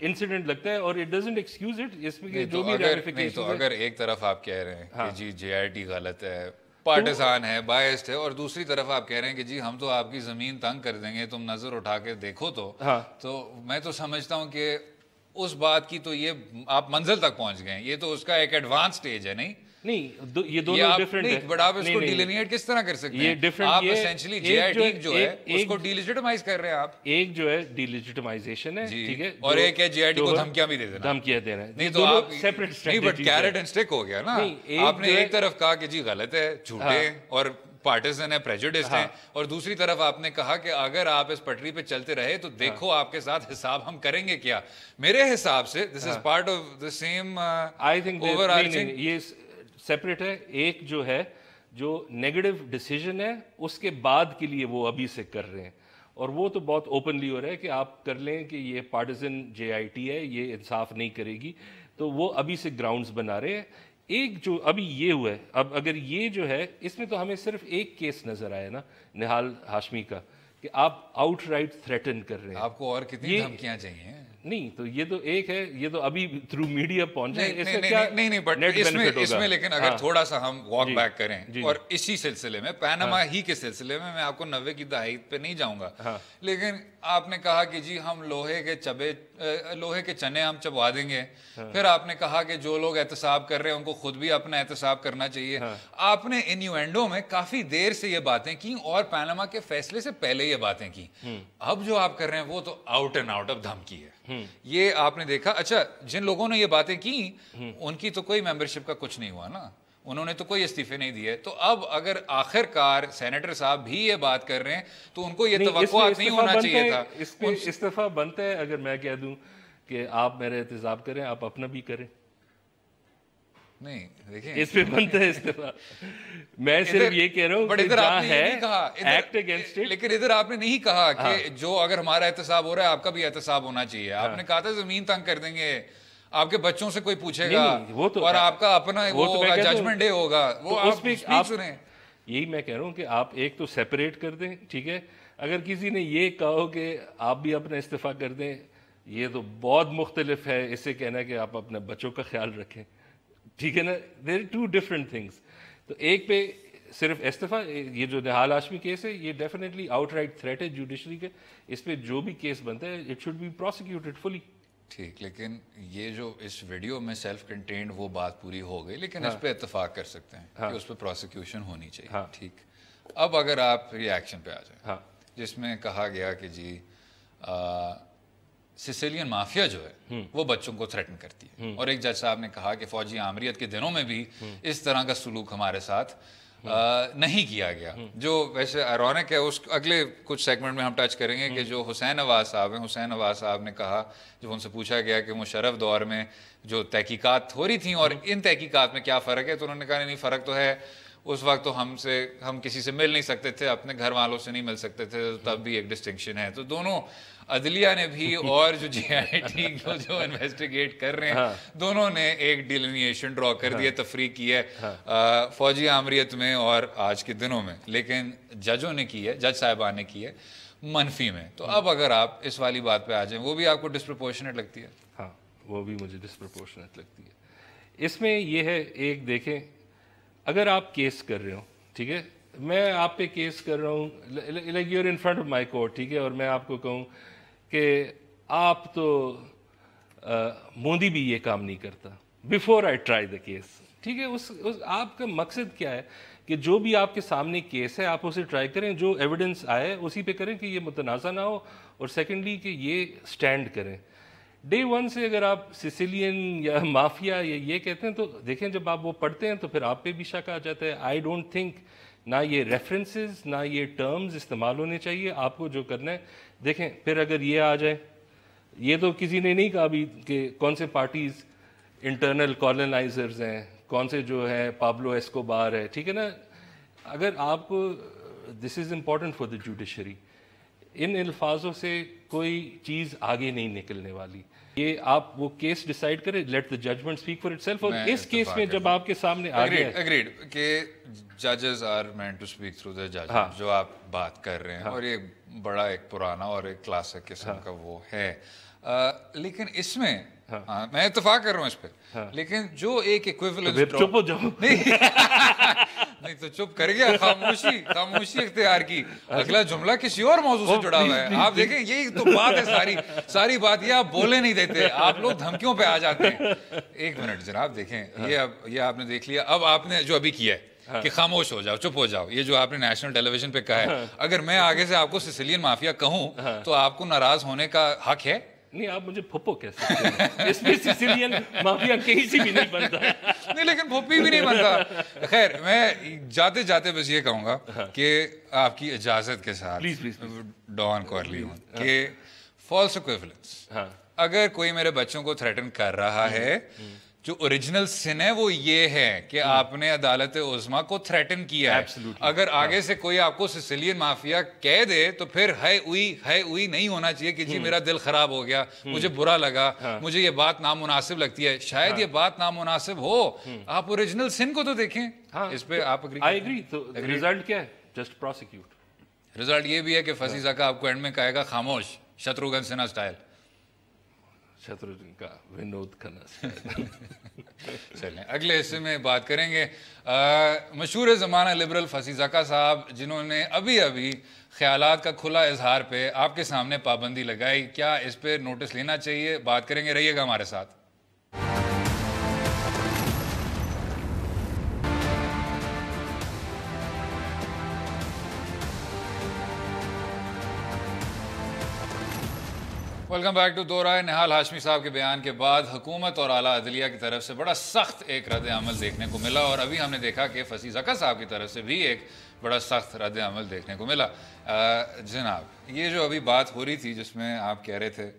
Incident لگتا ہے اور اٹ ڈزنٹ ایکسکیوز اٹ. اس میں جو بھی ریمیفیکیشن تو اگر ایک طرف آپ کہہ رہے ہیں کہ جی JIT غلط ہے, پارٹیزان ہے, بائسڈ ہے, اور دوسری طرف آپ کہہ رہے ہیں کہ جی ہم تو آپ کی زمین تنگ کر دیں گے, تم نظر اٹھا کے دیکھو, تو میں تو سمجھتا ہوں کہ اس بات کی تو یہ آپ منزل تک پہنچ گئے ہیں, یہ تو اس کا ایک ایڈوانس سٹیج ہے. نہیں یہ دونوں ڈیفرنٹ ہے, بٹ آپ اس کو ڈیلینیٹ کس طرح کر سکتے ہیں؟ آپ اسینشلی JIT جو ہے اس کو ڈیلیجٹمائز کر رہے ہیں آپ. ایک جو ہے ڈیلیجٹمائزیشن ہے, ٹھیک ہے, اور ایک ہے JIT کو دھمکیاں بھی دے دینا. دھمکیاں دے رہے ہیں, نہیں تو آپ سیپریٹ, نہیں بٹ کیرٹ اینڈ اسٹک ہو گیا نا. آپ نے ایک طرف کہا کہ جی غلط ہے, جھوٹے اور پارٹیزن ہے, پریجوڈسڈ ہیں, اور دوسری طرف آپ نے کہا کہ اگر آپ اس پٹری پہ چلتے رہے تو دیکھو آپ کے ساتھ حساب ہم کریں گے کیا. میرے حساب سے this is part of the same I think overarching. یہ سیپریٹ ہے. ایک جو ہے جو نیگیٹو ڈیسیجن ہے اس کے بعد کے لیے وہ ابھی سے کر رہے ہیں, اور وہ تو بہت اوپنلی ہو رہا ہے کہ آپ کر لیں کہ یہ پارٹیزن JIT ہے, یہ انصاف نہیں کرے گی, تو وہ ابھی سے گراؤنڈز بنا رہے ہیں. ایک جو ابھی یہ ہوا ہے, اب اگر یہ جو ہے اس میں تو ہمیں صرف ایک کیس نظر آیا نا نہال ہاشمی کا, کہ آپ آؤٹ رائٹ تھریٹن کر رہے ہیں. آپ کو اور کتنی دھمکیاں چاہیے؟ نہیں تو یہ تو ایک ہے, یہ تو ابھی تھرو میڈیا پہنچا ہے. نہیں بٹ اس میں لیکن اگر تھوڑا سا ہم واک بیک کریں, اور اسی سلسلے میں پیناما ہی کے سلسلے میں آپ کو 90 کی دہائی پہ نہیں جاؤں گا, لیکن آپ نے کہا کہ جی ہم لوہے کے چنے ہم چبوا دیں گے. پھر آپ نے کہا کہ جو لوگ احتساب کر رہے ہیں ان کو خود بھی اپنا احتساب کرنا چاہیے. آپ نے انیوینڈو میں کافی دیر سے یہ باتیں کی اور پیناما کے فیصلے سے پہلے یہ باتیں کی. اب جو آپ کر رہے ہیں وہ تو آؤٹ اینڈ آؤٹ آف دھمکی ہے. یہ آپ نے دیکھا. اچھا, جن لوگوں نے یہ باتیں کی ان کی تو کوئی ممبرشپ کا کچھ نہیں ہوا نا, انہوں نے تو کوئی استعفے نہیں دیے. تو اب اگر آخر کار سینیٹر صاحب بھی یہ بات کر رہے ہیں تو ان کو یہ توقعات نہیں ہونا چاہیے تھا. استعفیٰ بنتا ہے اگر میں کہہ دوں کہ آپ میرا احتساب کریں, آپ اپنا بھی کریں. نہیں دیکھیں اس پہ بنتا ہے استعفیٰ. میں صرف یہ کہہ رہا ہوں کہ جہاں ہے ایکٹ اگینسٹ اٹ, لیکن ادھر آپ نے نہیں کہا کہ جو اگر ہمارا احتساب ہو رہا ہے آپ کا بھی احتساب ہونا چاہیے. آپ نے کہا تھا زمین تنگ کر دیں گے, آپ کے بچوں سے کوئی پوچھے گا, اور آپ کا اپنا وہ ہوگا, ججمنٹ ڈے ہوگا, وہ آپ سپیچ سنیں. یہی میں کہہ رہا ہوں کہ آپ ایک تو سیپریٹ کر دیں, ٹھیک ہے. اگر کسی نے یہ کہو کہ آپ بھی اپنا استعفیٰ کر دیں, یہ تو بہت مختلف ہے اس سے کہنا کہ آپ اپنے بچوں کا خیال رکھیں, ٹھیک ہے نا. دیر ٹو ڈفرنٹ تھنگس. تو ایک پہ صرف استعفیٰ, یہ جو نہال ہاشمی کیس ہے یہ ڈیفینیٹلی آؤٹ رائٹ تھریٹ ہے جوڈیشری کے, اس پہ جو بھی کیس بنتا ہے اٹ شوڈ بی پروسیکیوٹڈ فلی. ٹھیک, لیکن یہ جو اس ویڈیو میں سیلف کنٹینڈ وہ بات پوری ہو گئی, لیکن اس پہ اتفاق کر سکتے ہیں کہ اس پہ پروسیکیوشن ہونی چاہیے. ٹھیک, اب اگر آپ ریئیکشن پہ آ جائیں جس میں کہا گیا کہ جی سیسیلین مافیا جو ہے وہ بچوں کو تھریٹن کرتی ہے, اور ایک جج صاحب نے کہا کہ فوجی آمریت کے دنوں میں بھی اس طرح کا سلوک ہمارے ساتھ نہیں کیا گیا, جو ویسے آئرونک ہے. اس اگلے کچھ سیگمنٹ میں ہم ٹچ کریں گے کہ جو حسین نواز صاحب ہیں, حسین نواز صاحب نے کہا, جب ان سے پوچھا گیا کہ مشرف دور میں جو تحقیقات ہو رہی تھیں اور ان تحقیقات میں کیا فرق ہے, تو انہوں نے کہا نہیں فرق تو ہے, اس وقت تو ہم کسی سے مل نہیں سکتے تھے, اپنے گھر والوں سے نہیں مل سکتے تھے, تب بھی ایک ڈسٹنکشن ہے. تو دونوں عدلیہ نے بھی اور جو JIT کو جو انویسٹیگیٹ کر رہے ہیں دونوں نے ایک ڈیلینیشن ڈرا کر دی ہے, تفریق کی ہے فوجی آمریت میں اور آج کے دنوں میں, لیکن ججوں نے کی ہے, جج صاحبان نے کی ہے منفی میں. تو اب اگر آپ اس والی بات پہ آ جائیں, وہ بھی آپ کو ڈسپرپورشنیٹ لگتی ہے؟ ہاں, وہ بھی مجھے ڈسپرپورشنیٹ لگتی ہے. اس میں یہ ہے, ایک دیکھیں اگر آپ کیس کر رہے ہو, ٹھیک ہے, میں آپ پہ کیس کر رہا ہوں, like you are in front of my court, ٹھیک ہے, اور میں آپ کو کہوں کہ آپ تو مودی بھی یہ کام نہیں کرتا, before I try the case, ٹھیک ہے. آپ کا مقصد کیا ہے کہ جو بھی آپ کے سامنے کیس ہے آپ اسے ٹرائی کریں, جو ایویڈنس آئے اسی پہ کریں کہ یہ متنازع نہ ہو, اور سیکنڈلی کہ یہ اسٹینڈ کریں. ڈے ون سے اگر آپ سیسیلین یا مافیا یا یہ کہتے ہیں تو دیکھیں جب آپ وہ پڑھتے ہیں تو پھر آپ پہ بھی شک آ جاتا ہے. آئی ڈونٹ تھنک نہ یہ ریفرنسز نہ یہ ٹرمز استعمال ہونے چاہیے. آپ کو جو کرنا ہے دیکھیں, پھر اگر یہ آ جائے, یہ تو کسی نے نہیں کہا ابھی کہ کون سے پارٹیز انٹرنل کالونائزرز ہیں, کون سے جو ہے پابلو ایسکوبار ہے, ٹھیک ہے نا. اگر آپ کو this is important for the judiciary, ان الفاظوں سے کوئی چیز آگے نہیں نکلنے والی. یہ آپ وہ کیس ڈیسائیڈ کریں, let the judgment speak for itself. اور اس کیس میں جب آپ کے سامنے آ گیا, اگریڈ کہ ججز are meant to speak through the judgment, جو آپ بات کر رہے ہیں, اور یہ بڑا ایک پرانا اور ایک کلاسک قسم کا وہ ہے. لیکن اس میں میں اتفاق کر رہا ہوں اس پہ, لیکن جو ایک ایکویولنس چپ ہو جاؤ, نہیں تو چپ کر گیا, خاموشی اختیار کی, اگلا جملہ کسی اور موضوع سے جڑا ہوا ہے. آپ دیکھیں یہی تو بات ہے, ساری بات یہ آپ بولے نہیں دیتے, آپ لوگ دھمکیوں پہ آ جاتے ہیں. ایک منٹ جناب دیکھیں, یہ آپ نے دیکھ لیا, اب آپ نے جو ابھی کیا ہے کہ خاموش ہو جاؤ, چپ ہو جاؤ, یہ جو آپ نے نیشنل ٹیلی ویژن پہ کہا ہے, اگر میں آگے سے آپ کو سسیلین مافیا کہوں تو آپ کو ناراض ہونے کا حق ہے؟ نہیں, آپ مجھے پھپھو کہہ سکتے ہیں, اس میں سسیلین مافیا کہیں سے بھی نہیں بنتا نہیں, لیکن پھپھی بھی نہیں بنتا. خیر, میں جاتے جاتے بس یہ کہوں گا کہ آپ کی اجازت کے ساتھ ڈان کارلیون کہ فالس ایکویولنس, اگر کوئی میرے بچوں کو تھریٹن کر رہا ہے, جو اوریجنل سن ہے وہ یہ ہے کہ آپ نے عدالت عظمیٰ کو تھریٹن کیا ہے. اگر آگے سے کوئی آپ کو سسیلین مافیا کہہ دے تو پھر ہے اوئی نہیں ہونا چاہیے کہ جی میرا دل خراب ہو گیا, مجھے برا لگا, مجھے یہ بات نامناسب لگتی ہے. شاید یہ بات نامناسب ہو, آپ اوریجنل سن کو تو دیکھیں. اس پہ آپ ایگری. تو ریزلٹ کیا ہے؟ Just prosecute. ریزلٹ یہ بھی ہے کہ فصیح زکا آپ کو اینڈ میں کہے گا خاموش, شتروگھن سنہا اسٹائل. شتروگھن کا ونود کھنہ. چلیں اگلے حصے میں بات کریں گے مشہور زمانہ لبرل فصیح زکا صاحب, جنہوں نے ابھی خیالات کا کھلا اظہار پہ آپ کے سامنے پابندی لگائی. کیا اس پہ نوٹس لینا چاہیے؟ بات کریں گے, رہیے گا ہمارے ساتھ. ویلکم بیک ٹو دو رائے. نہال ہاشمی صاحب کے بیان کے بعد حکومت اور اعلیٰ عدلیہ کی طرف سے بڑا سخت ایک رد عمل دیکھنے کو ملا, اور ابھی ہم نے دیکھا کہ فصیح زکا صاحب کی طرف سے بھی ایک بڑا سخت رد عمل دیکھنے کو ملا. جناب, یہ جو ابھی بات ہو رہی تھی جس میں آپ کہہ رہے تھے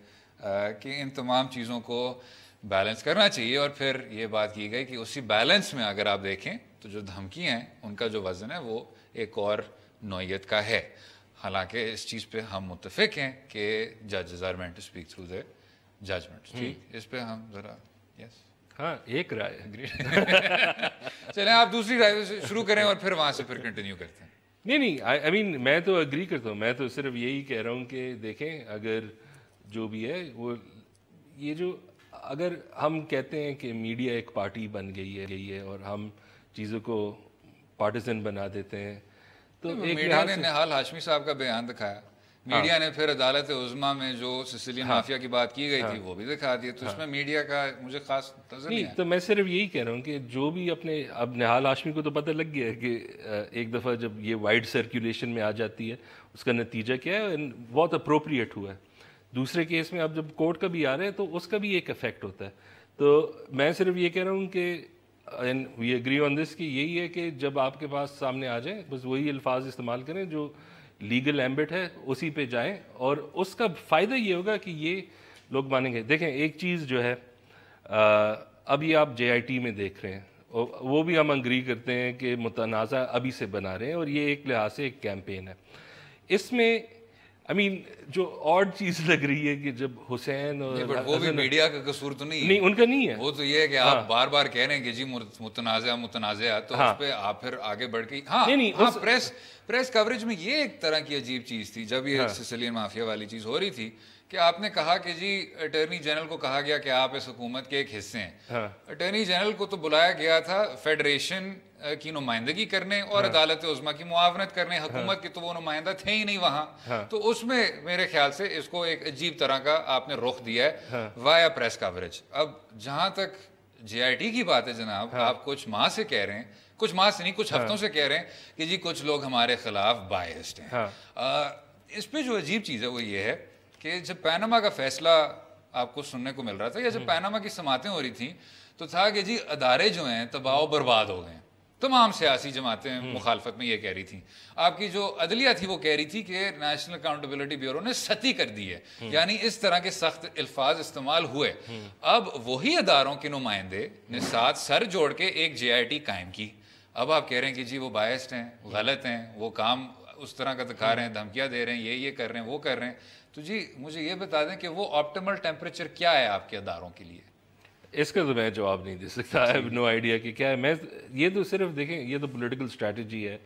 کہ ان تمام چیزوں کو بیلنس کرنا چاہیے, اور پھر یہ بات کی گئی کہ اسی بیلنس میں اگر آپ دیکھیں تو جو دھمکیاں ہیں ان کا جو وزن ہے وہ ایک اور نوعیت کا ہے. حالانکہ اس چیز پہ ہم متفق ہیں کہ ججز are meant to speak through their judgment. ٹھیک, اس پہ ہم ذرا ہاں ایک رائے. چلیں آپ دوسری رائے سے شروع کریں اور پھر وہاں سے پھر کنٹینیو کرتے ہیں. نہیں, آئی مین میں تو اگری کرتا ہوں. میں تو صرف یہی کہہ رہا ہوں کہ دیکھیں, اگر جو بھی ہے وہ یہ جو اگر ہم کہتے ہیں کہ میڈیا ایک پارٹی بن گئی ہے اور ہم چیزوں کو پارٹیزن بنا دیتے ہیں, تو میڈیا نے نہال ہاشمی صاحب کا بیان دکھایا, میڈیا نے پھر عدالت عظمیٰ میں جو سسیلین مافیا کی بات کی گئی تھی وہ بھی دکھا دی, تو اس میں میڈیا کا مجھے خاص نظر نہیں ہے. تو میں صرف یہی کہہ رہا ہوں کہ جو بھی اپنے, اب نہال ہاشمی کو تو پتہ لگ گیا ہے کہ ایک دفعہ جب یہ وائڈ سرکولیشن میں آ جاتی ہے اس کا نتیجہ کیا ہے, بہت اپروپریٹ ہوا ہے. دوسرے کیس میں اب جب کورٹ کا بھی آ رہا ہے تو اس کا بھی ایک افیکٹ ہوتا ہے. تو میں صرف یہ کہہ رہا ہوں کہ اینڈ وی ایگری آن دس کہ یہی ہے کہ جب آپ کے پاس سامنے آ جائیں بس وہی الفاظ استعمال کریں جو لیگل ایمبٹ ہے, اسی پہ جائیں, اور اس کا فائدہ یہ ہوگا کہ یہ لوگ مانیں گے. دیکھیں ایک چیز جو ہے, اب یہ آپ JIT میں دیکھ رہے ہیں, وہ بھی ہم انگری کرتے ہیں کہ متنازع ابھی سے بنا رہے ہیں, اور یہ ایک لحاظ سے ایک کیمپین ہے. اس میں جو آڈ چیز لگ رہی ہے کہ جب حسین اور وہ بھی میڈیا کا قصور تو نہیں, ان کا نہیں ہے. وہ تو یہ ہے کہ آپ بار بار کہہ رہے ہیں کہ جی متنازع تو اس پہ آپ پھر آگے بڑھ کے پریس کوریج میں یہ ایک طرح کی عجیب چیز تھی جب یہ سسیلین مافیا والی چیز ہو رہی تھی کہ آپ نے کہا کہ جی اٹارنی جنرل کو کہا گیا کہ آپ اس حکومت کے ایک حصے ہیں. اٹارنی جنرل کو تو بلایا گیا تھا فیڈریشن کی نمائندگی کرنے اور عدالت عظمیٰ کی معاونت کرنے, حکومت کے تو وہ نمائندہ تھے ہی نہیں وہاں. تو اس میں میرے خیال سے اس کو ایک عجیب طرح کا آپ نے رخ دیا ہے وایا پریس کوریج. اب جہاں تک JIT کی بات ہے جناب, آپ کچھ ماہ سے کہہ رہے ہیں, کچھ ماہ سے نہیں کچھ ہفتوں سے کہہ رہے ہیں کہ جی کچھ لوگ ہمارے خلاف بائسڈ ہیں. اس پہ جو عجیب چیز ہے وہ یہ ہے کہ جب پیناما کا فیصلہ آپ کو سننے کو مل رہا تھا یا جب پیناما کی سماعتیں ہو رہی تھیں تو تھا کہ جی ادارے جو ہیں تباہ و برباد ہو گئے. تمام سیاسی جماعتیں مخالفت میں یہ کہہ رہی تھیں. آپ کی جو عدلیہ تھی وہ کہہ رہی تھی کہ نیشنل اکاؤنٹیبلٹی بیورو نے ستی کر دی ہے, یعنی اس طرح کے سخت الفاظ استعمال ہوئے. اب وہی اداروں کے نمائندے نے ساتھ سر جوڑ کے ایک JIT قائم کی. اب آپ کہہ رہے ہیں کہ جی وہ بائسڈ ہیں, غلط ہیں, وہ کام اس طرح کا دکھا رہے ہیں, دھمکیاں دے رہے ہیں, یہ کر رہے ہیں, وہ کر رہے ہیں. تو جی مجھے یہ بتا دیں کہ وہ آپٹیمل ٹیمپریچر کیا ہے آپ کے اداروں کے لیے؟ اس کا تو میں جواب نہیں دے سکتا. آئی ہیو نو آئیڈیا کہ کیا ہے. میں یہ تو صرف دیکھیں, یہ تو پولیٹیکل اسٹریٹجی ہے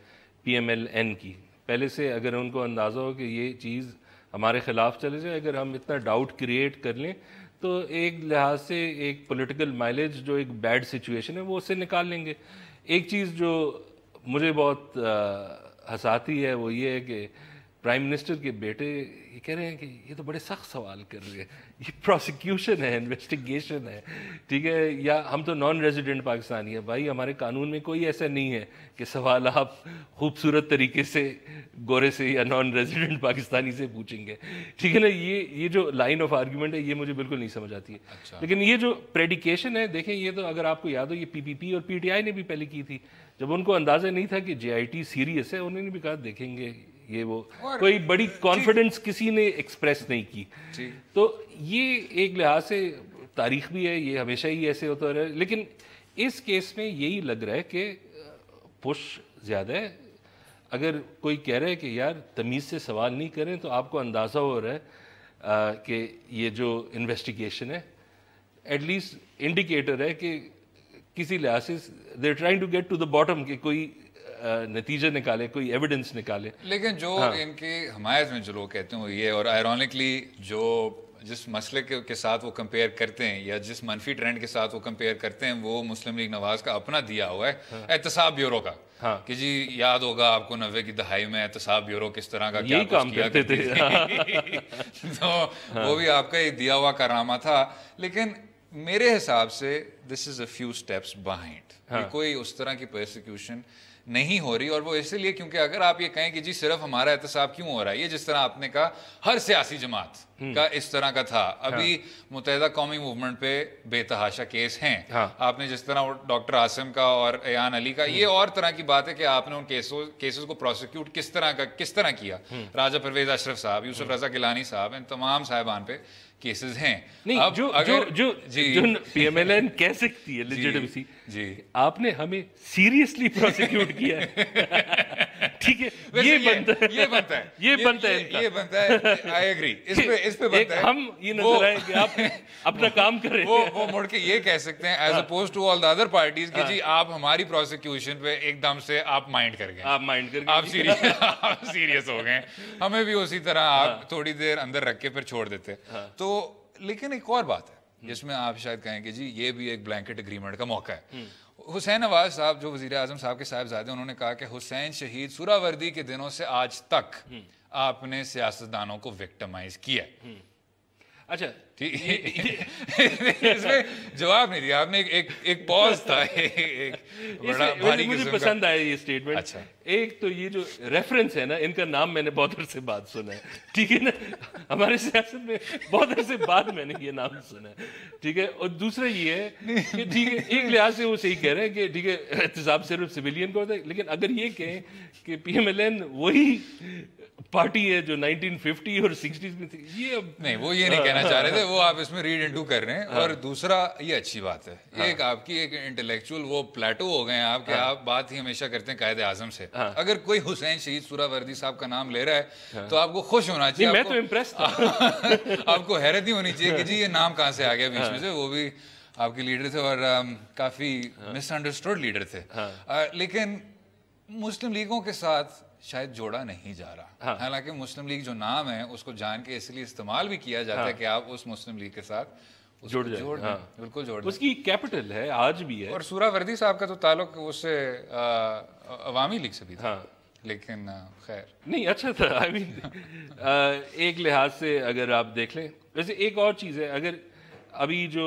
PMLN کی. پہلے سے اگر ان کو اندازہ ہو کہ یہ چیز ہمارے خلاف چلے جائے. اگر ہم اتنا ڈاؤٹ کریٹ کر لیں تو ایک لحاظ سے ایک پولیٹیکل مائلیج جو ایک بیڈ سچویشن ہے وہ اس سے نکال لیں گے. ایک چیز جو مجھے بہت ہنساتی ہے وہ یہ ہے کہ پرائم منسٹر کے بیٹے یہ کہہ رہے ہیں کہ یہ تو بڑے سخت سوال کر رہے ہیں, یہ پروسیکیوشن ہے, انویسٹیگیشن ہے, ٹھیک ہے, یا ہم تو نان ریزیڈنٹ پاکستانی ہیں. بھائی ہمارے قانون میں کوئی ایسا نہیں ہے کہ سوال آپ خوبصورت طریقے سے گورے سے یا نان ریزیڈنٹ پاکستانی سے پوچھیں گے, ٹھیک ہے نا. یہ جو لائن آف آرگیومنٹ ہے یہ مجھے بالکل نہیں سمجھ آتی ہے. لیکن یہ جو پریڈیکیشن ہے دیکھیں, یہ تو اگر آپ کو یاد ہو یہ PPP اور PTI نے بھی پہلے کی تھی. جب ان کو اندازہ نہیں تھا کہ JIT سیریس ہے, انہوں نے بھی کہا دیکھیں گے یہ وہ, کوئی بڑی کانفیڈنس کسی نے ایکسپریس نہیں کی. تو یہ ایک لحاظ سے تاریخ بھی ہے, یہ ہمیشہ ہی ایسے ہوتا رہا. لیکن اس کیس میں یہی لگ رہا ہے کہ پش زیادہ ہے. اگر کوئی کہہ رہا ہے کہ یار تمیز سے سوال نہیں کریں تو آپ کو اندازہ ہو رہا ہے کہ یہ جو انویسٹیگیشن ہے ایٹ لیسٹ انڈیکیٹر ہے کہ کسی لحاظ سے they are trying to get to the bottom, کہ کوئی نتیجہ نکالے, کوئی ایویڈنس نکالے. لیکن جو ان کی حمایت میں جو لوگ کہتے ہیں وہ یہ, اور آئرونکلی جو جس مسئلے کے ساتھ وہ کمپیئر کرتے ہیں یا جس منفی ٹرینڈ کے ساتھ وہ کمپیئر کرتے ہیں وہ مسلم لیگ نواز کا اپنا دیا ہوا ہے احتساب بیورو کا, کہ جی یاد ہوگا آپ کو 90 کی دہائی میں احتساب بیورو کس طرح کا کیا کام کرتے تھے, تو وہ بھی آپ کا ایک دیا ہوا کارنامہ تھا. لیکن میرے حساب سے this is a few steps behind, کوئی اس طرح کی پرسیکیوشن نہیں ہو رہی. اور وہ اس لیے کیونکہ اگر آپ یہ کہیں کہ جی صرف ہمارا احتساب کیوں ہو رہا ہے, یہ جس طرح آپ نے کہا ہر سیاسی جماعت کا اس طرح کا تھا. ابھی متحدہ قومی موومنٹ پہ بے تحاشا کیس ہیں. آپ نے جس طرح ڈاکٹر عاصم کا اور ایان علی کا, یہ اور طرح کی بات ہے کہ آپ نے ان کیسز کو پروسیکیوٹ کس طرح کیا. راجہ پرویز اشرف صاحب, یوسف رضا گیلانی صاحب, ان تمام صاحبان پہ کیسز ہیں. جو PMLN کہہ سکتی ہے لیجیٹمیسی, جی آپ نے ہمیں سیریسلی پروسیکیوٹ کیا ہے, ٹھیک ہے, یہ بنتا ہے. آئی ایگری, اس پہ بنتا ہے. ہم یہ نظر آئے کہ آپ اپنا کام کر رہے ہیں, وہ مڑ کے یہ کہہ سکتے ہیں as oppose to all the other parties کہ جی آپ ہماری پروسیکیوشن پہ ایک دم سے آپ مائنڈ کر گئے, آپ سیریس ہو گئے, ہمیں بھی اسی طرح آپ تھوڑی دیر اندر رکھ کے پھر چھوڑ دیتے. تو لیکن ایک اور بات ہے جس میں آپ شاید کہیں کہ جی یہ بھی ایک بلینکٹ اگریمنٹ کا موقع ہے. حسین نواز صاحب جو وزیر اعظم صاحب کے صاحبزادے, انہوں نے کہا کہ حسین شہید سہروردی کے دنوں سے آج تک آپ نے سیاستدانوں کو وکٹمائز کیا. اچھا اس میں جواب نہیں دیا آپ نے, ایک پاز تھا. مجھے پسند آیا یہ اسٹیٹمنٹ. اچھا, ایک تو یہ جو ریفرنس ہے نا, ان کا نام میں نے بہت عرصے بعد سنا ہے, ٹھیک ہے نا, ہمارے سیاست میں بہت عرصے بعد میں نے یہ نام سنا ہے, ٹھیک ہے. اور دوسرا یہ ہے کہ ٹھیک ہے ایک لحاظ سے وہ صحیح کہہ رہے ہیں کہ ٹھیک ہے احتساب صرف سویلین کو ہوتا ہے, لیکن اگر یہ کہیں کہ PMLN وہی پارٹی ہے جو 1950 اور 60s میں تھی, یہ اب نہیں, وہ یہ نہیں کہنا چاہ رہے تھے, وہ آپ اس میں ریڈ انٹو کر رہے ہیں. اور دوسرا یہ اچھی بات ہے, ایک آپ کی ایک انٹلیکچوئل وہ پلیٹو ہو گئے ہیں آپ, کہ آپ بات ہی ہمیشہ کرتے ہیں قائد اعظم سے. اگر کوئی حسین شہید سہروردی صاحب کا نام لے رہا ہے تو آپ کو خوش ہونا چاہیے, میں تو امپریس تھا, آپ کو حیرت نہیں ہونی چاہیے کہ جی یہ نام کہاں سے آ گیا بیچ میں سے. وہ بھی آپ کے لیڈر تھے اور کافی مس انڈرسٹوڈ لیڈر تھے. لیکن مسلم لیگوں کے ساتھ شاید جوڑا نہیں جا رہا, حالانکہ مسلم لیگ جو نام ہے اس کو جان کے اس لیے استعمال بھی کیا جاتا ہے کہ آپ اس مسلم لیگ کے ساتھ جوڑ دیں, بالکل جوڑ دیں. اس کی کیپٹل ہے, آج بھی ہے. اور سہروردی صاحب کا تو تعلق اس سے عوامی لیگ سے بھی تھا, لیکن خیر نہیں, اچھا تھا. آئی مین ایک لحاظ سے اگر آپ دیکھ لیں. ویسے ایک اور چیز ہے, اگر ابھی جو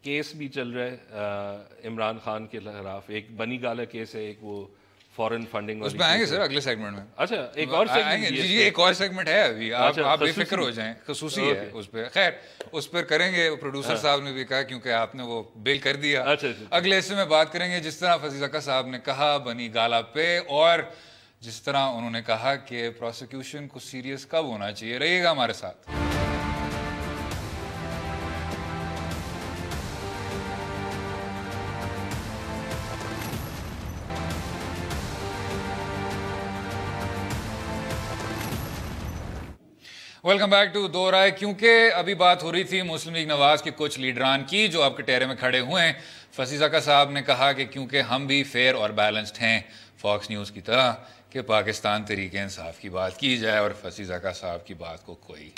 کیس بھی چل رہا ہے عمران خان کے خلاف, ایک بنی گالا کیس ہے, ایک وہ فورن فنڈنگ, اس پہ آئیں گے سر اگلے سیگمنٹ میں. اچھا, ایک اور سیگمنٹ, جی ایک اور سیگمنٹ ہے ابھی, آپ بے فکر ہو جائیں, خصوصی ہے اس پہ. خیر اس پر کریں گے, پروڈیوسر صاحب نے بھی کہا کیونکہ آپ نے وہ بل کر دیا. اگلے حصے میں بات کریں گے جس طرح فضیل حق صاحب نے کہا بنی گالا پہ, اور جس طرح انہوں نے کہا کہ پروسیکیوشن کو سیریس کب ہونا چاہیے. رہیے گا ہمارے ساتھ. ویلکم بیک ٹو دو رائے. کیونکہ ابھی بات ہو رہی تھی مسلم لیگ نواز کے کچھ لیڈران کی جو آپ کے ٹہرے میں کھڑے ہوئے ہیں. فضیل حق صاحب نے کہا کہ کیونکہ ہم بھی فیئر اور بیلنسڈ ہیں فاکس نیوز کی طرح, کہ کہ پاکستان تحریک انصاف کی بات کی جائے اور فصیح زکا صاحب کی بات کو کوئی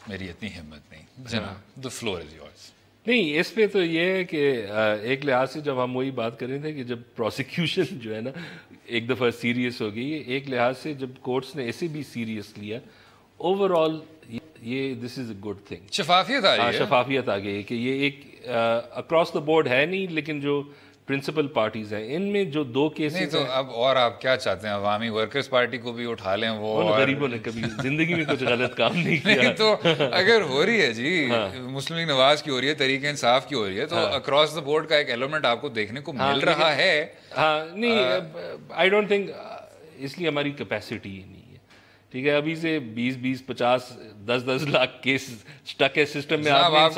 میری اتنی ہمت نہیں. جناب the floor is yours. نہیں اس پہ تو یہ ہے کہ ایک لحاظ سے جب ہم وہی بات کر رہے تھے کہ جب پروسیکیوشن جو ہے نا ایک دفعہ سیریس ہو گئی, ایک لحاظ سے جب کورٹس نے اسے بھی سیریس لیا, اوور آل یہ دس از اے گڈ تھنگ. شفافیت آ رہی ہے, شفافیت آ گئی کہ یہ ایک اکراس دا بورڈ ہے نہیں, لیکن جو پرنسپل پارٹیز ہیں ان میں جو دو کیسز تو اب اور آپ کیا چاہتے ہیں, عوامی ورکرز پارٹی کو بھی اٹھا لیں, وہ غریبوں نے کبھی زندگی میں کچھ غلط کام نہیں کیا. تو اگر ہو رہی ہے جی مسلم لیگ نواز کی ہو رہی ہے, تحریک انصاف کی ہو رہی ہے, تو اکراس دا بورڈ کا ایک ایلیمنٹ آپ کو دیکھنے کو مل رہا ہے. ہاں نہیں آئی ڈونٹ تھنک, اس لیے ہماری کیپیسٹی ہی نہیں ہے. ٹھیک ہے, ابھی سے 20 50 10 لاکھ کیس اسٹک ہے سسٹم میں. آپ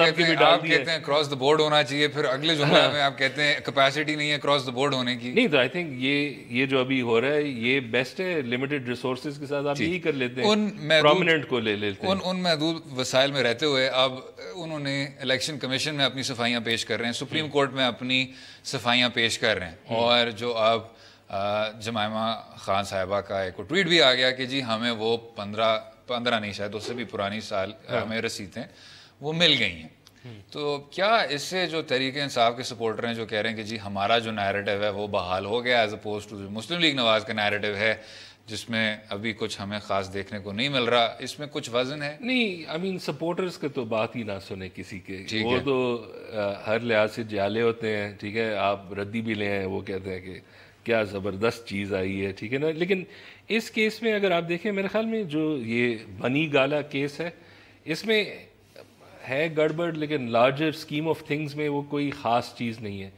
کہتے ہیں کراس دا بورڈ ہونا چاہیے, پھر اگلے جملے میں آپ کہتے ہیں کیپیسٹی نہیں ہے کراس دا بورڈ ہونے کی. نہیں تو آئی تھنک یہ جو ابھی ہو رہا ہے یہ بیسٹ ہے. لمیٹڈ ریسورسز کے ساتھ آپ یہی کر لیتے ہیں, پرومیننٹ کو لے لیتے ہیں. ان محدود وسائل میں رہتے ہوئے اب انہوں نے الیکشن کمیشن میں اپنی صفائیاں پیش کر رہے ہیں, سپریم کورٹ میں اپنی صفائیاں پیش کر رہے ہیں, اور جو اب جمائمہ خان صاحبہ کا ایک ٹویٹ بھی آ گیا کہ جی ہمیں وہ 15 نہیں شاید اس سے بھی پرانی سال ہمیں رسیدیں وہ مل گئی ہیں. تو کیا اس سے جو تحریک انصاف کے سپورٹر ہیں جو کہہ رہے ہیں کہ جی ہمارا جو نیریٹو ہے وہ بحال ہو گیا as oppose to Muslim League Nawaz کا نیریٹو ہے جس میں ابھی کچھ ہمیں خاص دیکھنے کو نہیں مل رہا, اس میں کچھ وزن ہے؟ نہیں آئی مین سپورٹرز کے تو بات ہی نہ سنیں کسی کے, وہ تو ہر لحاظ سے جالے ہوتے ہیں. ٹھیک ہے, آپ ردی بھی لے ہیں, وہ کہتے ہیں کہ کیا زبردست چیز آئی ہے. ٹھیک ہے نا, لیکن اس کیس میں اگر آپ دیکھیں میرے خیال میں جو یہ بنی گالا کیس ہے اس میں ہے گڑبڑ, لیکن لارجر اسکیم آف تھنگز میں وہ کوئی خاص چیز نہیں ہے.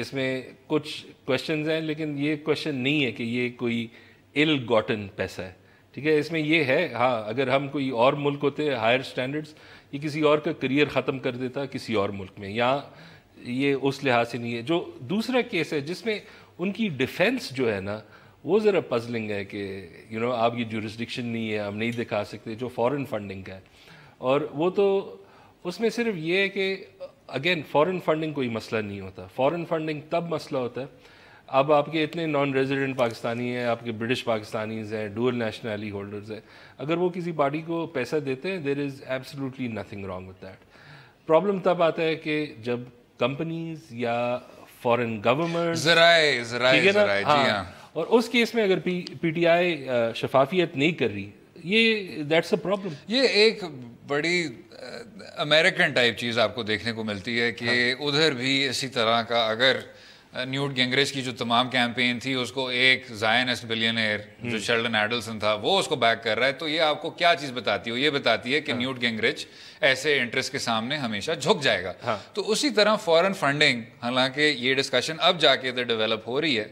اس میں کچھ کویشچنز ہیں, لیکن یہ کویشچن نہیں ہے کہ یہ کوئی ill gotten پیسہ ہے. ٹھیک ہے, اس میں یہ ہے ہاں اگر ہم کوئی اور ملک ہوتے ہائر اسٹینڈرڈس, یہ کسی اور کا کریئر ختم کر دیتا کسی اور ملک میں, یہاں یہ اس لحاظ سے نہیں ہے. جو دوسرا کیس ہے جس میں ان کی ڈیفینس جو ہے نا وہ ذرا پزلنگ ہے کہ آپ کی جورسڈکشن نہیں ہے, ہم نہیں دکھا سکتے, جو فارن فنڈنگ کا ہے. اور وہ تو اس میں صرف یہ ہے کہ اگین فارن فنڈنگ کوئی مسئلہ نہیں ہوتا. فارن فنڈنگ تب مسئلہ ہوتا ہے اب آپ کے اتنے نان ریزیڈنٹ پاکستانی ہیں, آپ کے برٹش پاکستانیز ہیں, ڈوئل نیشنلٹی ہولڈرز ہیں, اگر وہ کسی پارٹی کو پیسہ دیتے ہیں there is absolutely nothing wrong with that. Problem تب آتا ہے کہ جب کمپنیز یا فارن گورنمنٹ ذرائع اور اس کیس میں اگر پی ٹی آئی شفافیت نہیں کر رہی, یہ دیٹس اے پرابلم. یہ ایک بڑی امریکن ٹائپ چیز آپ کو دیکھنے کو ملتی ہے کہ ادھر بھی اسی طرح کا, اگر نیوٹ گنگریچ کی جو تمام کیمپین تھی اس کو ایک زائنسٹ بلینئر جو شیلڈن ایڈلسن تھا وہ اس کو بیک کر رہا ہے, تو یہ آپ کو کیا چیز بتاتی ہے؟ یہ بتاتی ہے کہ نیوٹ گنگریچ ایسے انٹرسٹ کے سامنے ہمیشہ جھک جائے گا. تو اسی طرح فارن فنڈنگ, حالانکہ یہ ڈسکشن اب جا کے ڈیولپ ہو رہی ہے,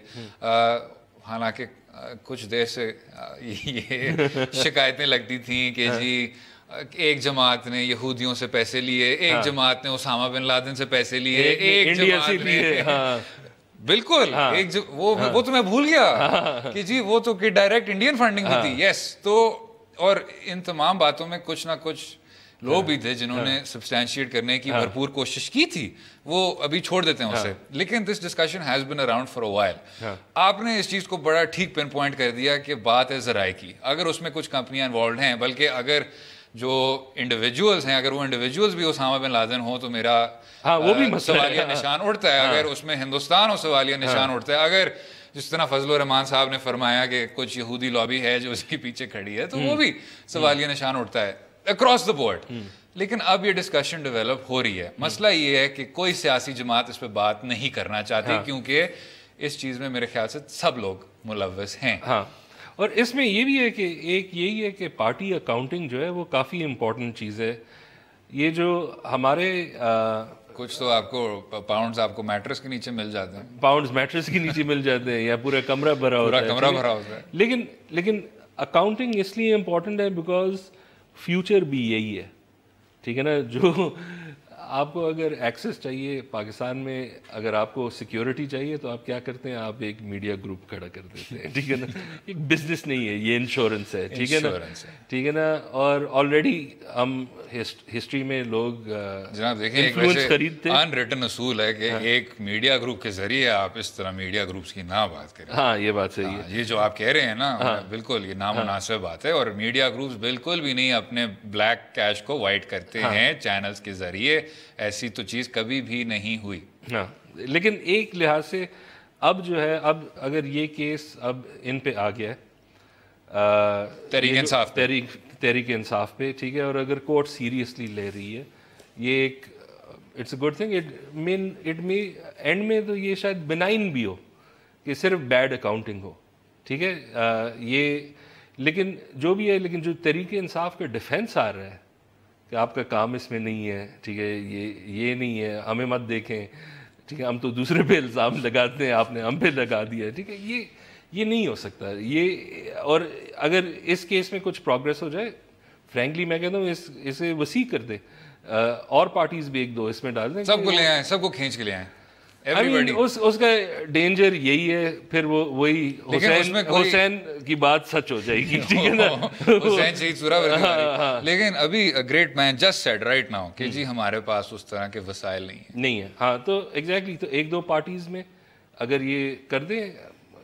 حالانکہ کچھ دیر سے یہ شکایتیں لگتی تھیں کہ جی ایک جماعت نے یہودیوں سے پیسے لیے, ایک جماعت نے اسامہ بن لادن سے پیسے لیے, ایک جماعت نے بالکل وہ تو میں بھول گیا کہ جی وہ تو کہ ڈائریکٹ انڈین فنڈنگ بھی تھی. یس, تو اور ان تمام باتوں میں کچھ نہ کچھ لوگ بھی تھے جنہوں نے سبسٹینشیٹ کرنے کی بھرپور کوشش کی تھی, وہ ابھی چھوڑ دیتے ہیں اسے. لیکن this discussion has been around for a while. آپ نے اس چیز کو بڑا ٹھیک پن پوائنٹ کر دیا کہ بات ہے ذرائع کی. اگر اس میں کچھ کمپنیاں انوالوڈ ہیں, بلکہ اگر جو انڈیویجولز ہیں اگر وہ انڈیویجولز بھی اسامہ بن لادن ہوں تو میرا وہ بھی سوالیہ نشان اٹھتا ہے. اگر اس میں ہندوستان ہو سوالیہ نشان اٹھتا ہے. اگر جس طرح فضل الرحمان صاحب نے فرمایا کہ کچھ یہودی لابی ہے جو اس کے پیچھے کھڑی ہے, تو وہ بھی سوالیہ نشان اٹھتا ہے اکراس دا بورڈ. لیکن اب یہ ڈسکشن ڈیولپ ہو رہی ہے. مسئلہ یہ ہے کہ کوئی سیاسی جماعت اس پہ بات نہیں کرنا چاہتی, کیونکہ اس چیز میں میرے خیال سے سب لوگ ملوث ہیں. اور اس میں یہ بھی ہے کہ ایک یہی ہے کہ پارٹی اکاؤنٹنگ جو ہے وہ کافی امپورٹنٹ چیز ہے. یہ جو ہمارے کچھ تو آپ کو پاؤنڈز آپ کو میٹرس کے نیچے مل جاتے ہیں, پاؤنڈز میٹرس کے نیچے مل جاتے ہیں, یا پورا کمرہ بھرا ہوتا ہے. لیکن اکاؤنٹنگ اس لیے امپورٹنٹ ہے بیکاز فیوچر بھی یہی ہے. ٹھیک ہے نا, جو آپ کو اگر ایکسیس چاہیے پاکستان میں, اگر آپ کو سیکیورٹی چاہیے تو آپ کیا کرتے ہیں, آپ ایک میڈیا گروپ کھڑا کر دیتے ہیں, ٹھیک ہے نا. ایک بزنس نہیں ہے یہ, انشورنس ہے, ٹھیک ہے نا, ٹھیک ہے نا. اور آلریڈی ہم ہسٹری میں لوگ جناب دیکھیں انفلوئنس خریدتے, ان ریٹن اصول ہے کہ ایک میڈیا گروپ کے ذریعے آپ اس طرح میڈیا گروپس کی نہ بات کریں. ہاں یہ بات صحیح ہے. یہ جو آپ کہہ رہے ہیں نا, بالکل یہ نامناسب بات ہے. اور میڈیا گروپس بالکل بھی نہیں اپنے بلیک کیش کو وائٹ کرتے ہیں چینلز کے ذریعے, ایسی تو چیز کبھی بھی نہیں ہوئی. ہاں لیکن ایک لحاظ سے اب جو ہے, اب اگر یہ کیس اب ان پہ آ گیا ہے تحریک انصاف پہ, ٹھیک ہے, اور اگر کورٹ سیریسلی لے رہی ہے, یہ ایک it's a good thing. At میں اینڈ میں تو یہ شاید بنائن بھی ہو کہ صرف بیڈ اکاؤنٹنگ ہو, ٹھیک ہے. یہ لیکن جو بھی ہے, لیکن جو تحریک انصاف کا ڈیفینس آ رہا ہے کہ آپ کا کام اس میں نہیں ہے, ٹھیک ہے, یہ نہیں ہے, ہمیں مت دیکھیں, ٹھیک ہے, ہم تو دوسرے پہ الزام لگاتے ہیں, آپ نے ہم پہ لگا دیا, ٹھیک ہے, یہ نہیں ہو سکتا یہ. اور اگر اس کیس میں کچھ پروگریس ہو جائے, فرینکلی میں کہتا ہوں اسے وسیع کر دیں, اور پارٹیز بھی ایک دو اس میں ڈال دیں, سب کو لے آئیں, سب کو کھینچ کے لے آئیں. اس کا ڈینجر یہی ہے, پھر وہی حسین کی بات سچ ہو جائے گی, ٹھیک ہے نا, حسین شہید سہراوردی. لیکن ابھی great man just said right now کہ جی ہمارے پاس اس طرح کے وسائل نہیں ہیں. ہاں تو ایگزیکٹلی, تو ایک دو پارٹیز میں اگر یہ کر دیں,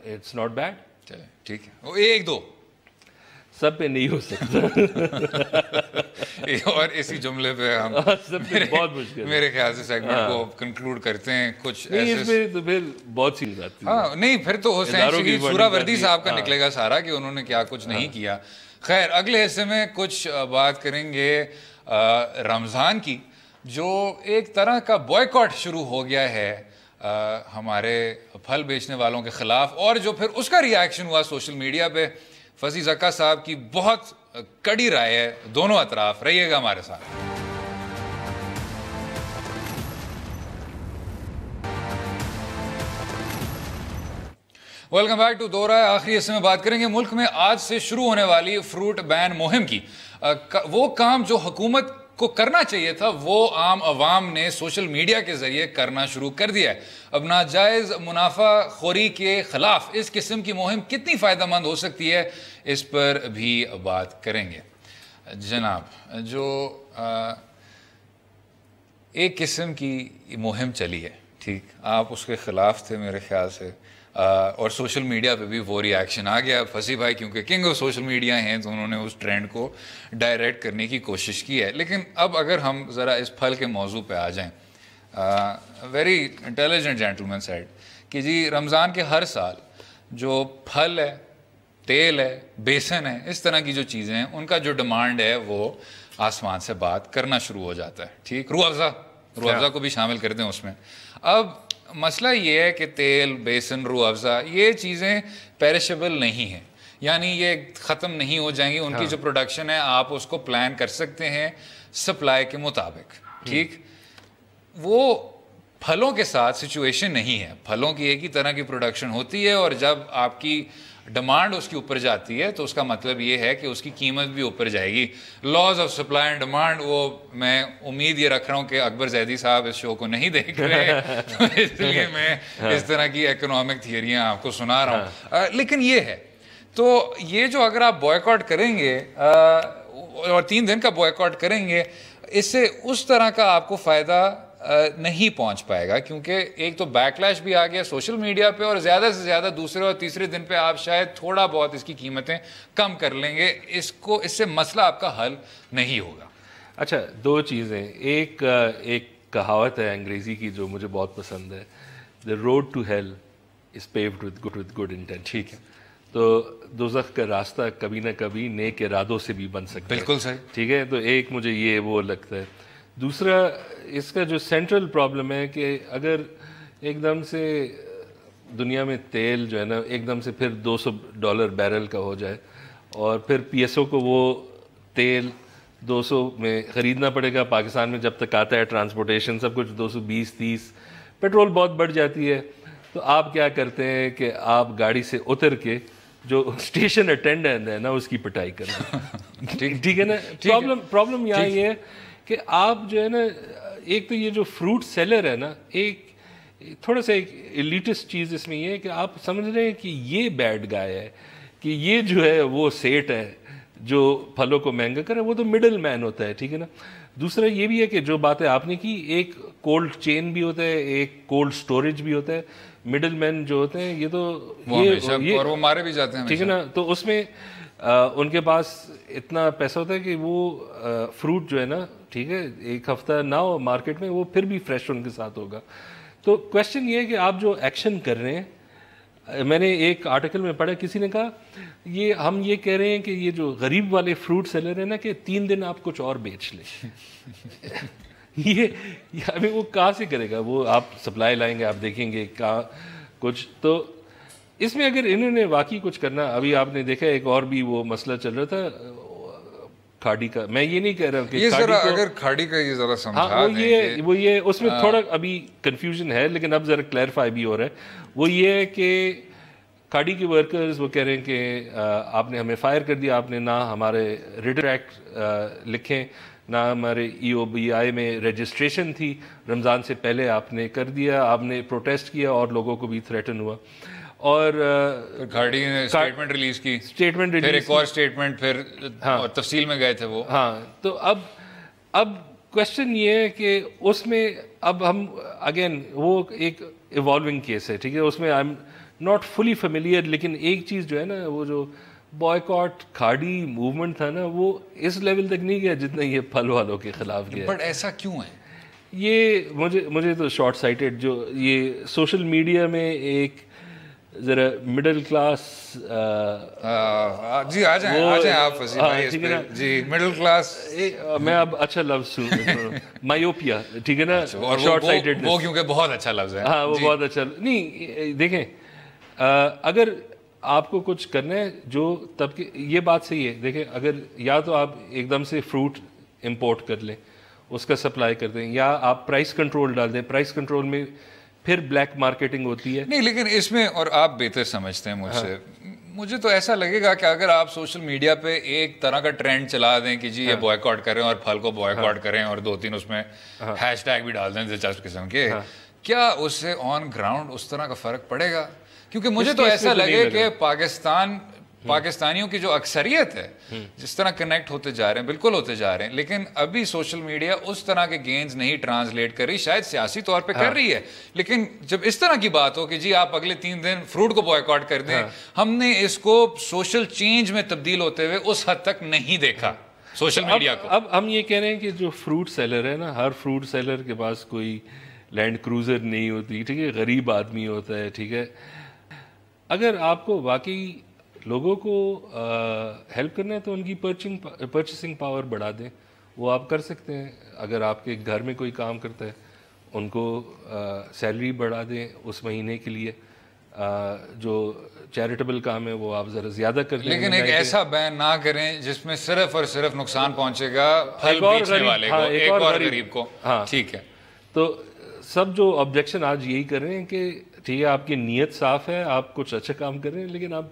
اٹس ناٹ بیڈ. چلے ٹھیک ہے, ایک دو, سب پہ نہیں ہو سکتا. اور اسی جملے پہ ہم بہت مشکل میرے خیال سے سیگمنٹ کو کنکلوڈ کرتے ہیں. کچھ ایسے تو پھر بہت سی بات, ہاں نہیں, پھر تو حسین شہید سہراوردی صاحب کا نکلے گا سارا کہ انہوں نے کیا کچھ نہیں کیا. خیر, اگلے حصے میں کچھ بات کریں گے رمضان کی, جو ایک طرح کا بوائیکاٹ شروع ہو گیا ہے ہمارے پھل بیچنے والوں کے خلاف, اور جو پھر اس کا ری ایکشن ہوا سوشل میڈیا پہ. فضی زکا صاحب کی بہت کڑی رائے ہے دونوں اطراف, رہیے گا ہمارے ساتھ. ویلکم بیک ٹو دو رائے. آخری حصے میں بات کریں گے ملک میں آج سے شروع ہونے والی فروٹ بین مہم کی. وہ کام جو حکومت کو کرنا چاہیے تھا وہ عام عوام نے سوشل میڈیا کے ذریعے کرنا شروع کر دیا ہے. اب ناجائز منافع خوری کے خلاف اس قسم کی مہم کتنی فائدہ مند ہو سکتی ہے, اس پر بھی بات کریں گے. جناب, جو ایک قسم کی مہم چلی ہے, ٹھیک, آپ اس کے خلاف تھے میرے خیال سے, اور سوشل میڈیا پہ بھی وہ ری ایکشن آ گیا. فصیح بھائی کیونکہ کنگ آف سوشل میڈیا ہیں تو انہوں نے اس ٹرینڈ کو ڈائریکٹ کرنے کی کوشش کی ہے. لیکن اب اگر ہم ذرا اس پھل کے موضوع پہ آ جائیں, ویری انٹیلیجنٹ جینٹلمین سیڈ کہ جی رمضان کے ہر سال جو پھل ہے, تیل ہے, بیسن ہے, اس طرح کی جو چیزیں ہیں, ان کا جو ڈیمانڈ ہے وہ آسمان سے بات کرنا شروع ہو جاتا ہے. ٹھیک, روح افزا کو بھی شامل کر دیں اس میں. اب مسئلہ یہ ہے کہ تیل, بیسن, روح افزا یہ چیزیں پیرشیبل نہیں ہیں, یعنی یہ ختم نہیں ہو جائیں گی. ان کی جو پروڈکشن ہے آپ اس کو پلان کر سکتے ہیں سپلائی کے مطابق, ٹھیک. وہ پھلوں کے ساتھ سچویشن نہیں ہے. پھلوں کی ایک ہی طرح کی پروڈکشن ہوتی ہے, اور جب آپ کی ڈیمانڈ اس کی اوپر جاتی ہے تو اس کا مطلب یہ ہے کہ اس کی قیمت بھی اوپر جائے گی. Laws of supply and demand, وہ میں امید یہ رکھ رہا ہوں کہ اکبر زیدی صاحب اس شو کو نہیں دیکھ رہے, اس لیے میں اس طرح کی اکنامک تھیوریاں آپ کو سنا رہا ہوں. لیکن یہ ہے, تو یہ جو اگر آپ بوائیکاٹ کریں گے اور 3 دن کا بوائیکاٹ کریں گے, اس سے اس طرح کا آپ کو فائدہ نہیں پہنچ پائے گا, کیونکہ ایک تو بیک لیش بھی آ گیا سوشل میڈیا پہ, اور زیادہ سے زیادہ دوسرے اور تیسرے دن پہ آپ شاید تھوڑا بہت اس کی قیمتیں کم کر لیں گے. اس سے مسئلہ آپ کا حل نہیں ہوگا. اچھا, 2 چیزیں. ایک کہاوت ہے انگریزی کی جو مجھے بہت پسند ہے, the road to hell is paved with good intention. ٹھیک ہے, تو دوزخ کا راستہ کبھی نہ کبھی نیک ارادوں سے بھی بن سکتا ہے. بالکل صحیح, ٹھیک ہے. تو ایک مجھے یہ وہ لگتا ہے. دوسرا, اس کا جو سینٹرل پرابلم ہے کہ اگر ایک دم سے دنیا میں تیل جو ہے نا ایک دم سے پھر $200 بیرل کا ہو جائے, اور پھر پی ایس او کو وہ تیل 200 میں خریدنا پڑے گا. پاکستان میں جب تک آتا ہے ٹرانسپورٹیشن سب کچھ 220-30, پیٹرول بہت بڑھ جاتی ہے. تو آپ کیا کرتے ہیں کہ آپ گاڑی سے اتر کے جو اسٹیشن اٹینڈنٹ ہے نا اس کی پٹائی کریں. ٹھیک ہے نا. پرابلم یہاں یہ ہے کہ آپ جو ہے نا ایک تو یہ جو فروٹ سیلر ہے نا، ایک تھوڑا سا ایک ایلیٹسٹ چیز اس میں یہ ہے کہ آپ سمجھ رہے ہیں کہ یہ بیڈ گائے ہے، کہ یہ جو ہے وہ سیٹ ہے جو پھلوں کو مہنگا کرے، وہ تو مڈل مین ہوتا ہے، ٹھیک ہے نا. دوسرا یہ بھی ہے کہ جو باتیں آپ نے کی، ایک کولڈ چین بھی ہوتا ہے، ایک کولڈ سٹوریج بھی ہوتا ہے. مڈل مین جو ہوتے ہیں یہ تو اور وہ مارے بھی جاتے ہیں، ٹھیک ہے نا. تو اس میں ان کے پاس اتنا پیسہ ہوتا ہے کہ وہ فروٹ جو ہے نا، ٹھیک ہے، ایک ہفتہ نہ ہو مارکیٹ میں، وہ پھر بھی فریش ان کے ساتھ ہوگا. تو کوشچن یہ ہے کہ آپ جو ایکشن کر رہے ہیں، میں نے ایک آرٹیکل میں پڑھا، کسی نے کہا ہم یہ کہہ رہے ہیں کہ یہ جو غریب والے فروٹ سیلر ہیں نا، کہ 3 دن آپ کچھ اور بیچ لیں. یہ ابھی وہ کہاں سے کرے گا؟ وہ آپ سپلائی لائیں گے، آپ دیکھیں گے کہاں کچھ. تو اس میں اگر انہوں نے واقعی کچھ کرنا، ابھی آپ نے دیکھا ایک اور بھی وہ مسئلہ چل رہا تھا کھاڑی کا. میں یہ نہیں کہہ رہا ہوں کہ اگر کھاڑی کا یہ ذرا سمجھا دیں، وہ یہ اس میں تھوڑا ابھی کنفیوژن ہے، لیکن اب ذرا کلیئرفائی بھی ہو رہا ہے. وہ یہ ہے کہ کھاڑی کے ورکرز وہ کہہ رہے ہیں کہ آپ نے ہمیں فائر کر دیا، آپ نے نہ ہمارے ریڈر ایکٹ لکھیں، نہ ہمارے EOBI میں رجسٹریشن تھی، رمضان سے پہلے آپ نے کر دیا، آپ نے پروٹیسٹ کیا اور لوگوں کو بھی تھریٹن ہوا. اور کھاڑی نے اسٹیٹمنٹ ریلیز کی، پھر ایک اور اسٹیٹمنٹ، پھر اور تفصیل میں گئے تھے وہ. ہاں، تو اب کوشچن یہ ہے کہ اس میں اب ہم اگین وہ ایک ایوالونگ کیس ہے، ٹھیک ہے، اس میں I am not fully familiar. لیکن ایک چیز جو ہے نا، وہ جو بوائے کھاڑی موومنٹ تھا نا، وہ اس لیول تک نہیں گیا جتنا یہ پھل والوں کے خلاف گیا. بٹ ایسا کیوں ہے؟ یہ مجھے تو شارٹ سائٹڈ، جو یہ سوشل میڈیا میں ایک ذرا مڈل کلاس، جی آ جائیں آپ وسیم بھائی، جی مڈل کلاس، میں اب اچھا لفظ مایوپیا، ٹھیک ہے نا، اور شارٹ سائٹڈ وہ کیونکہ بہت اچھا لفظ ہے. ہاں، وہ بہت اچھا نہیں. دیکھیں، اگر آپ کو کچھ کرنا ہے جو تب کہ یہ بات صحیح ہے. دیکھیں، اگر یا تو آپ ایک دم سے فروٹ امپورٹ کر لیں، اس کا سپلائی کر دیں، یا آپ پرائس کنٹرول ڈال دیں. پرائس کنٹرول میں پھر بلیک مارکیٹنگ ہوتی ہے. نہیں، لیکن اس میں، اور آپ بہتر سمجھتے ہیں مجھ سے، مجھے تو ایسا لگے گا کہ اگر آپ سوشل میڈیا پہ ایک طرح کا ٹرینڈ چلا دیں کہ جی یہ بوائے کریں اور پھل کو بوائے کریں، اور 2-3 اس میں ہیش ٹیگ بھی ڈال دیں دلچسپ قسم کے، کیا اس سے آن گراؤنڈ اس طرح کا فرق پڑے گا؟ کیونکہ مجھے تو ایسا لگے کہ پاکستانیوں کی جو اکثریت ہے جس طرح کنیکٹ ہوتے جا رہے ہیں، بالکل ہوتے جا رہے ہیں، لیکن ابھی سوشل میڈیا اس طرح کے گینز نہیں ٹرانسلیٹ کر رہی. شاید سیاسی طور پہ کر رہی ہے، لیکن جب اس طرح کی بات ہو کہ جی آپ اگلے 3 دن فروٹ کو بوائیکاٹ کر دیں، ہم نے اس کو سوشل چینج میں تبدیل ہوتے ہوئے اس حد تک نہیں دیکھا سوشل میڈیا کو. اب ہم یہ کہہ رہے ہیں کہ جو فروٹ سیلر ہے نا، ہر فروٹ سیلر کے پاس کوئی لینڈ کروزر نہیں ہوتی، ٹھیک ہے، غریب آدمی ہوتا ہے، ٹھیک ہے. اگر آپ کو واقعی لوگوں کو ہیلپ کرنا ہے تو ان کی پرچیسنگ پاور بڑھا دیں. وہ آپ کر سکتے ہیں. اگر آپ کے گھر میں کوئی کام کرتا ہے، ان کو سیلری بڑھا دیں اس مہینے کے لیے. جو چیریٹیبل کام ہے وہ آپ ذرا زیادہ کر دیں، لیکن ایک ایسا بین نہ کریں جس میں صرف اور صرف نقصان پہنچے گا پھل بیچنے والے کو، ایک اور غریب کو. ٹھیک ہے. تو سب جو آبجیکشن آج یہی کر رہے ہیں کہ ٹھیک ہے، آپ کی نیت صاف ہے، آپ کچھ اچھا کام کر رہے ہیں، لیکن آپ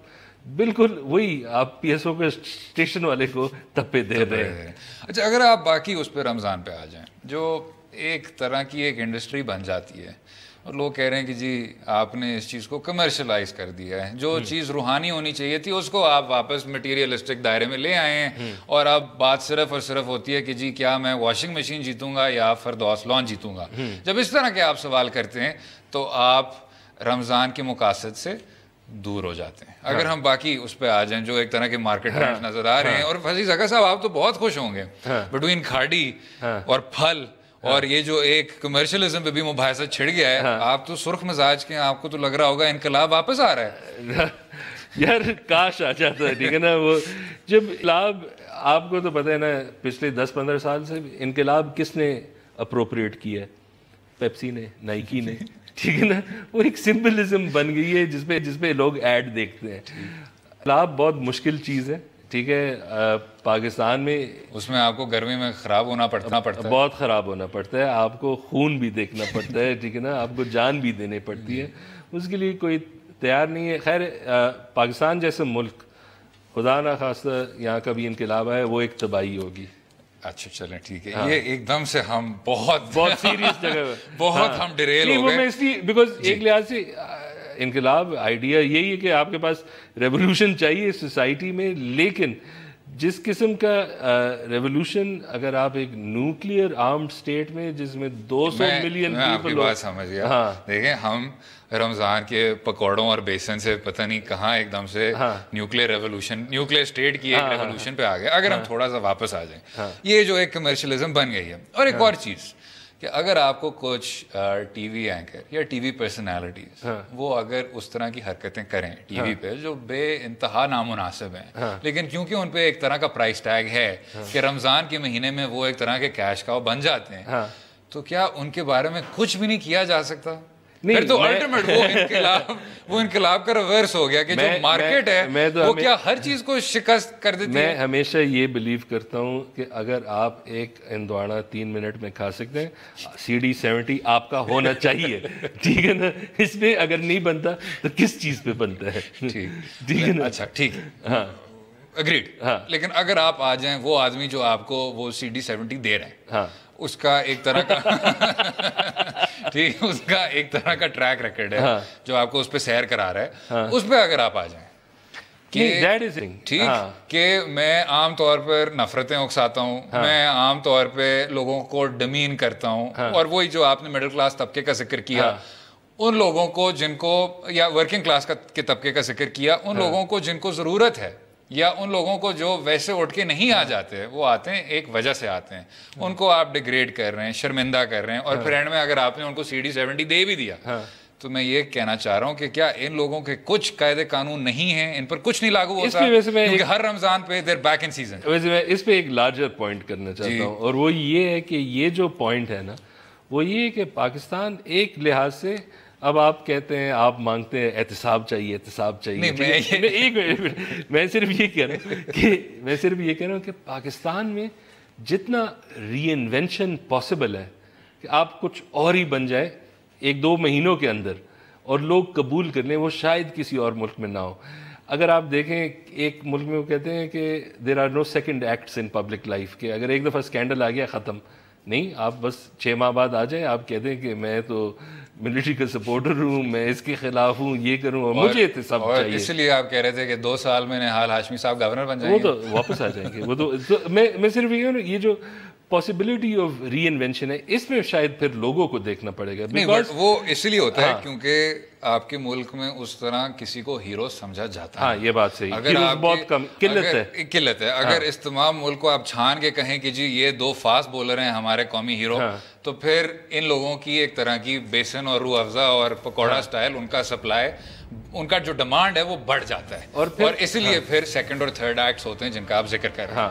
بالکل وہی آپ PSO کے اسٹیشن والے کو تپے دے رہے ہیں. اچھا، اگر آپ باقی اس پہ رمضان پہ آ جائیں، جو ایک طرح کی ایک انڈسٹری بن جاتی ہے، اور لوگ کہہ رہے ہیں کہ جی آپ نے اس چیز کو کمرشلائز کر دیا ہے، جو چیز روحانی ہونی چاہیے تھی اس کو آپ واپس مٹیریلسٹک دائرے میں لے آئے ہیں، اور اب بات صرف اور صرف ہوتی ہے کہ جی کیا میں واشنگ مشین جیتوں گا یا فردوس لان جیتوں گا. جب اس طرح کے آپ سوال کرتے ہیں تو آپ رمضان کے مقاصد سے دور ہو جاتے ہیں. اگر ہم باقی اس پہ آ جائیں جو ایک طرح کے مارکیٹ ٹرینڈز نظر آ رہے ہیں، اور فضیل زکا صاحب آپ تو بہت خوش ہوں گے بٹوین کھاڑی اور پھل اور یہ جو ایک کمرشلزم پہ بھی مباحثہ چھڑ گیا ہے، آپ تو سرخ مزاج کے ہیں، آپ کو تو لگ رہا ہوگا انقلاب واپس آ رہا ہے. یار کاش آ جاتا ہے، ٹھیک ہے نا. وہ جب انقلاب، آپ کو تو پتہ ہے نا، پچھلے 10-15 سال سے انقلاب کس نے اپروپریٹ کیا ہے؟ پیپسی نے، نائکی نے، ٹھیک ہے نا. وہ ایک سمبلزم بن گئی ہے جس پہ لوگ ایڈ دیکھتے ہیں. انقلاب بہت مشکل چیز ہے، ٹھیک ہے. پاکستان میں اس میں آپ کو گرمی میں خراب ہونا پڑتا ہے، بہت خراب ہونا پڑتا ہے. آپ کو خون بھی دیکھنا پڑتا ہے، ٹھیک ہے نا. آپ کو جان بھی دینی پڑتی ہے. اس کے لیے کوئی تیار نہیں ہے. خیر، پاکستان جیسے ملک، خدا نہ خواستہ یہاں کا بھی انقلاب ہے، وہ ایک تباہی ہوگی. اچھا چلیں ٹھیک ہے. یہ ایک دم سے ہم بہت سیریس جگہ بہت ہم ڈیریل ہو گئے. بیکاز ایک لحاظ سے انقلاب آئیڈیا یہی ہے کہ آپ کے پاس ریولوشن چاہیے سوسائٹی میں, لیکن جس قسم کا ریولوشن اگر آپ ایک نیوکلیئر آرمڈ اسٹیٹ میں جس میں 200 ملین آپ کی بات سمجھ گیا. دیکھیں ہم رمضان کے پکوڑوں اور بیسن سے پتہ نہیں کہاں ایک دم سے نیوکلیئر ریولوشن, نیوکلیئر اسٹیٹ کی ایک ریولوشن پہ آ گئے. اگر ہم تھوڑا سا واپس آ جائیں, یہ جو ایک کمرشلزم بن گئی ہے. اور ایک اور چیز کہ اگر آپ کو کچھ ٹی وی اینکر یا ٹی وی پرسنالٹیز وہ اگر اس طرح کی حرکتیں کریں ٹی وی پہ جو بے انتہا نامناسب ہیں, لیکن کیونکہ ان پہ ایک طرح کا پرائس ٹیگ ہے کہ رمضان کے مہینے میں وہ ایک طرح کے کیش کاؤ بن جاتے ہیں, تو کیا ان کے بارے میں کچھ بھی نہیں کیا جا سکتا؟ پھر تو الٹیمیٹ وہ انقلاب کا ریورس ہو گیا کہ جو مارکیٹ ہے وہ کیا ہر چیز کو شکست کر دیتی ہے. میں ہمیشہ یہ بلیو کرتا ہوں کہ اگر آپ ایک ہندواڑا 3 منٹ میں کھا سکتے ہیں, CD70 آپ کا ہونا چاہیے, ٹھیک ہے نا. اس پہ اگر نہیں بنتا تو کس چیز پہ بنتا ہے؟ ٹھیک ہے نا. اچھا ٹھیک ہے, ہاں اگریڈ. لیکن اگر آپ آ جائیں, وہ آدمی جو آپ کو وہ CD70 دے رہے ہیں اس کا ایک طرح کا ٹھیک اس کا ایک طرح کا ٹریک ریکارڈ ہے جو آپ کو اس پہ سیر کرا رہا ہے, اس پہ اگر آپ آ جائیں ٹھیک کہ میں عام طور پر نفرتیں اکساتا ہوں, میں عام طور پہ لوگوں کو ڈمین کرتا ہوں, اور وہی جو آپ نے مڈل کلاس طبقے کا ذکر کیا, ان لوگوں کو جن کو, یا ورکنگ کلاس کے طبقے کا ذکر کیا, ان لوگوں کو جن کو ضرورت ہے, یا ان لوگوں کو جو ویسے اٹھ کے نہیں آ جاتے, وہ آتے ہیں ایک وجہ سے آتے ہیں, ان کو آپ ڈیگریڈ کر رہے ہیں, شرمندہ کر رہے ہیں, اور پھر اینڈ میں اگر آپ نے ان کو CD70 دے بھی دیا تو میں یہ کہنا چاہ رہا ہوں کہ کیا ان لوگوں کے کچھ قاعدے قانون نہیں ہیں, ان پر کچھ نہیں لاگو ہوتا کیونکہ ہر رمضان پہ دیر بیک ان سیزن. ویسے میں اس پہ ایک لارجر پوائنٹ کرنا چاہتا ہوں, اور وہ یہ ہے کہ یہ جو پوائنٹ ہے نا, وہ یہ ہے کہ پاکستان ایک لحاظ سے, اب آپ کہتے ہیں, آپ مانگتے ہیں احتساب چاہیے, احتساب چاہیے. میں صرف یہ کہہ رہا ہوں کہ پاکستان میں جتنا ری انوینشن پاسبل ہے کہ آپ کچھ اور ہی بن جائے 1-2 مہینوں کے اندر اور لوگ قبول کر لیں, وہ شاید کسی اور ملک میں نہ ہو. اگر آپ دیکھیں ایک ملک میں وہ کہتے ہیں کہ there are no second acts in public life, کہ اگر ایک دفعہ اسکینڈل آ گیا ختم نہیں, آپ بس 6 ماہ بعد آ جائیں, آپ کہتے ہیں کہ میں تو ملٹری کا سپورٹر ہوں, میں اس کے خلاف ہوں, یہ کروں, اور مجھے احتساب چاہیے. اس لیے آپ کہہ رہے تھے کہ 2 سال میں نہال ہاشمی صاحب گورنر بن جائیں گے, وہ تو واپس آ جائیں گے. وہ تو میں صرف یہ جو پاسبلٹی آف ری انوینشن ہے, اس میں شاید پھر لوگوں کو دیکھنا پڑے گا. نہیں, وہ اس لیے ہوتا ہے کیونکہ آپ کے ملک میں اس طرح کسی کو ہیرو سمجھا جاتا ہے. ہاں یہ بات صحیح, اگر بہت کم قلت ہے. اگر اس تمام ملک کو آپ چھان کے کہیں کہ جی یہ 2 فاسٹ بولر ہیں ہمارے قومی ہیرو, تو پھر ان لوگوں کی ایک طرح کی بیسن اور روح افزا اور پکوڑا سٹائل, ان کا سپلائی, ان کا جو ڈیمانڈ ہے وہ بڑھ جاتا ہے, اور اسی لیے پھر سیکنڈ اور تھرڈ ایکٹس ہوتے ہیں جن کا آپ ذکر کر رہے ہیں.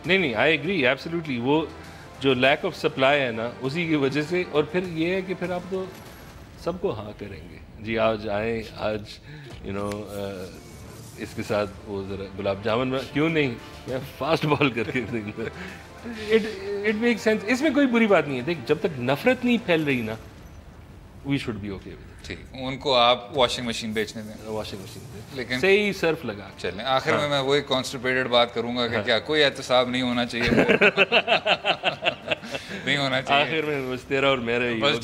نہیں, آئی ایگری ایبسلیوٹلی. وہ جو لیک آف سپلائی ہے نا, اسی کی وجہ سے. اور پھر یہ ہے کہ پھر آپ تو سب کو ہاں کریں گے, جی آج آئیں, آج اس کے ساتھ وہ ذرا گلاب جامن کیوں نہیں, میں فاسٹ بال کر کے دیں گے. اٹ میک سینس, اس میں کوئی بری بات نہیں ہے. دیکھ, جب تک نفرت نہیں پھیل رہی نا, وی شوڈ بی اوکے. ٹھیک, ان کو آپ واشنگ مشین بیچنے دیں, واشنگ مشین دیں, لیکن صحیح صرف لگا چلیں. آخر میں وہی کانسٹیپیٹڈ بات کروں گا کہ کیا کوئی احتساب نہیں ہونا چاہیے, نہیں ہونا چاہیے. آخر میں بس تیرا اور میرا ہی بس.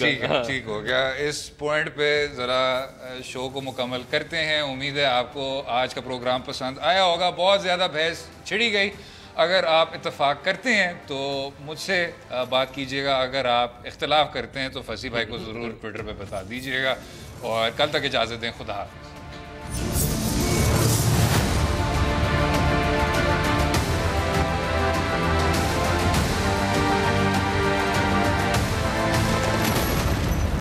ٹھیک ہو گیا. اس پوائنٹ پہ ذرا شو کو مکمل کرتے ہیں. امید ہے آپ کو آج کا پروگرام پسند آیا ہوگا. بہت زیادہ بحث چھڑی گئی. اگر آپ اتفاق کرتے ہیں تو مجھ سے بات کیجیے گا, اگر آپ اختلاف کرتے ہیں تو فصیح بھائی کو ضرور ٹویٹر پہ بتا دیجیے گا. اور کل تک اجازت دیں, خدا حافظ.